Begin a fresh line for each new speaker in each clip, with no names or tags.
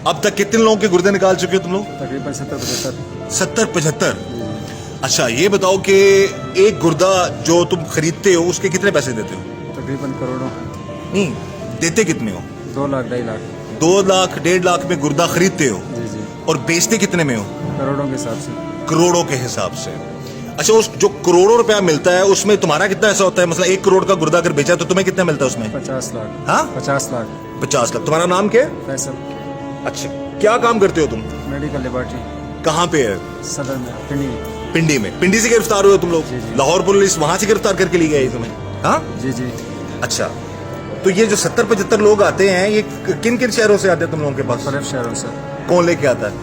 अब तक कितने लोगों के गुर्दे निकाल चुके हो तुम लोग?
तकरीबन 70-75।
70-75। अच्छा ये बताओ कि एक गुर्दा जो तुम खरीदते हो उसके कितने पैसे देते हो?
तकरीबन करोड़ों।
नहीं, देते कितने हो?
2 लाख 2.5 लाख।
2 लाख 1.5 लाख में गुर्दा खरीदते हो
जी जी।
और बेचते कितने में हो?
करोड़ों के हिसाब से।
करोड़ों के हिसाब से। अच्छा, उस जो करोड़ों रुपया मिलता है उसमें तुम्हारा कितना ऐसा होता है? मतलब 1 करोड़ का गुर्दा अगर बेचा तो तुम्हें कितना मिलता है उसमें?
50 लाख।
हाँ,
50 लाख।
50 लाख। तुम्हारा नाम क्या है?
फैसल।
अच्छा, क्या काम करते हो तुम?
Medical laboratory.
कहाँ पे है?
सदर में, पिंडी में।
पिंडी में। पिंडी से गिरफ्तार हुए तुम लोग?
जी, जी।
लाहौर पुलिस वहां से गिरफ्तार करके ली गई तुम्हें? हाँ
जी जी।
अच्छा, तो ये जो 70-75 लोग आते हैं ये किन किन शहरों से आते हैं तुम लोगों के पास?
मुख्तलिफ शहरों से।
कौन लेके आता है?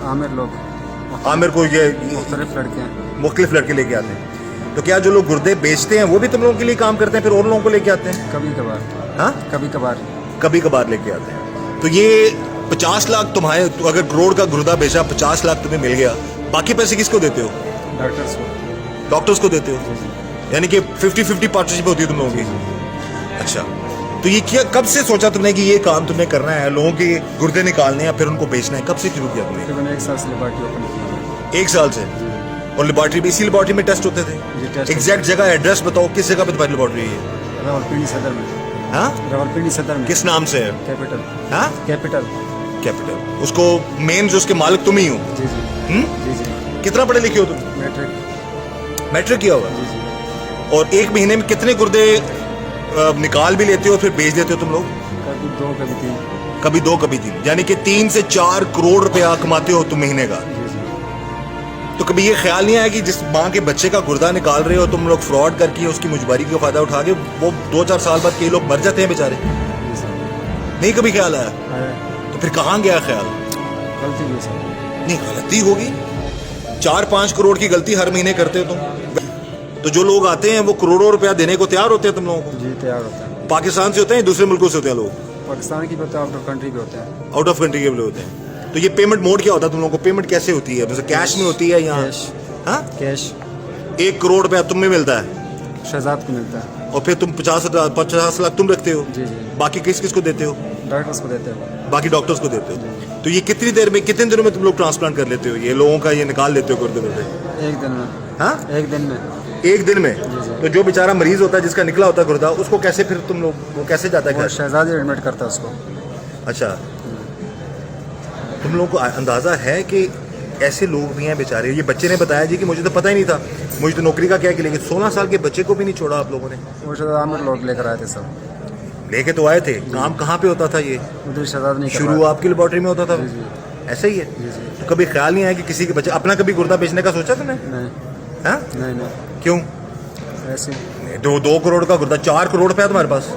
आमिर लोग।
आमिर को ये
मुख्तलिफ लड़के हैं।
मुख्तलिफ लड़के लेके आते हैं। तो क्या जो लोग गुर्दे बेचते हैं वो भी तुम लोगों के लिए काम करते हैं फिर और लोगों को लेके आते हैं?
कभी कभार।
हाँ,
कभी कभार।
कभी कभार लेके आते हैं। तो ये 50 लाख तुम्हारे, तो अगर करोड़ का गुर्दा बेचा 50 लाख तुम्हें मिल गया, बाकी पैसे किसको देते हो?
डॉक्टर्स को।
डॉक्टर्स को देते हो? यानी कि 50-50 पार्टनरशिप होती है तुम लोगों की। अच्छा, तो ये क्या, कब से सोचा तुमने कि ये काम तुमने करना है, लोगों के गुर्दे निकालने या फिर उनको बेचना है? कब से शुरू किया तुमने?
तकरीबन 1 साल से लेबॉर्ट्री ओपन की।
1 साल से? और लेबॉर्ट्री भी, इसी लेबॉर्ट्री में टेस्ट होते थे?
टेस्ट
एग्जैक्ट जगह एड्रेस बताओ, किस जगह पे तुम्हारी लेबॉर्ट्री है?
रावलपिंडी सदर में।
हाँ,
रावलपिंडी सदर में।
किस नाम से है?
कैपिटल।
हाँ,
कैपिटल।
कैपिटल। उसको मेन जो उसके मालिक तुम ही हो?
जी जी। जी जी।
कितना पढ़े लिखे हो तुम?
मैट्रिक।
मैट्रिक किया हुआ?
जी जी।
और एक महीने में कितने गुर्दे निकाल भी लेते हो फिर बेच देते हो तुम लोग?
कभी 2 कभी 3।
कभी 2 कभी 3, यानी कि 3 से 4 करोड़ रुपया कमाते हो तुम महीने का।
जी जी।
तो कभी ये ख्याल नहीं आया कि जिस माँ के बच्चे का गुर्दा निकाल रहे हो तुम लोग, फ्रॉड करके उसकी मुजबारी का फायदा उठा के वो 2-4 साल बाद कई लोग मर जाते हैं बेचारे?
जी सर।
नहीं कभी ख्याल आया?
है।
तो फिर कहाँ गया ख्याल?
गलती हुई सर।
नहीं, गलती होगी। 4-5 करोड़ की गलती हर महीने करते हो तुम। तो जो लोग आते हैं वो करोड़ों रुपया देने को तैयार होते हैं तुम लोगों को?
जी तैयार होता है।
पाकिस्तान से होते हैं, दूसरे मुल्कों से होते हैं लोग?
पाकिस्तान की भी होता है, आउट ऑफ कंट्री भी होते हैं।
आउट ऑफ कंट्री के भी लोग होते हैं। तो ये पेमेंट मोड क्या होता है तुम लोगों को? पेमेंट कैसे होती है? जैसे कैश में होती है या?
कैश।
हाँ,
कैश।
1 करोड़ रुपया तुम्हें मिलता है
शहजाद को मिलता है।
और फिर तुम 50 लाख तुम रखते हो?
जी जी।
बाकी किस किस को देते हो?
डॉक्टर्स को देते हैं।
बाकी डॉक्टर्स को देते हो? तो ये कितनी देर में, कितने दिनों में तुम लोग ट्रांसप्लांट कर लेते हो? ये लोगों का ये निकाल लेते हो गुर्दे गुर्दे?
1 दिन में।
हाँ,
1 दिन में।
1 दिन में?
जी, जी।
तो जो बेचारा मरीज होता है जिसका निकला होता है गुर्दा, उसको कैसे फिर तुम लोग, वो कैसे जाता है
वो
घर?
शहजाद ही एडमिट करता है उसको।
अच्छा, तुम लोगों को अंदाजा है कि ऐसे लोग भी हैं बेचारे? ये बच्चे ने बताया जी कि मुझे तो पता ही नहीं था, मुझे तो नौकरी का क्या कि, लेकिन 16 साल के बच्चे को भी नहीं छोड़ा आप लोगों ने?
वो शहजाद आमिर लोग लेकर आए थे सब।
लेके तो आए थे, काम कहाँ पे होता था ये?
उधर शहजाद नहीं
शुरू आपकी लेबॉर्ट्री में होता था?
जी जी।
ऐसा ही है?
जी जी।
तो कभी ख्याल नहीं आया कि किसी के बच्चे, अपना कभी गुर्दा बेचने का सोचा तुमने?
नहीं
हाँ,
नहीं नहीं।
क्यों?
ऐसे।
2 करोड़ का गुर्दा, 4 करोड़ रुपया तुम्हारे पास?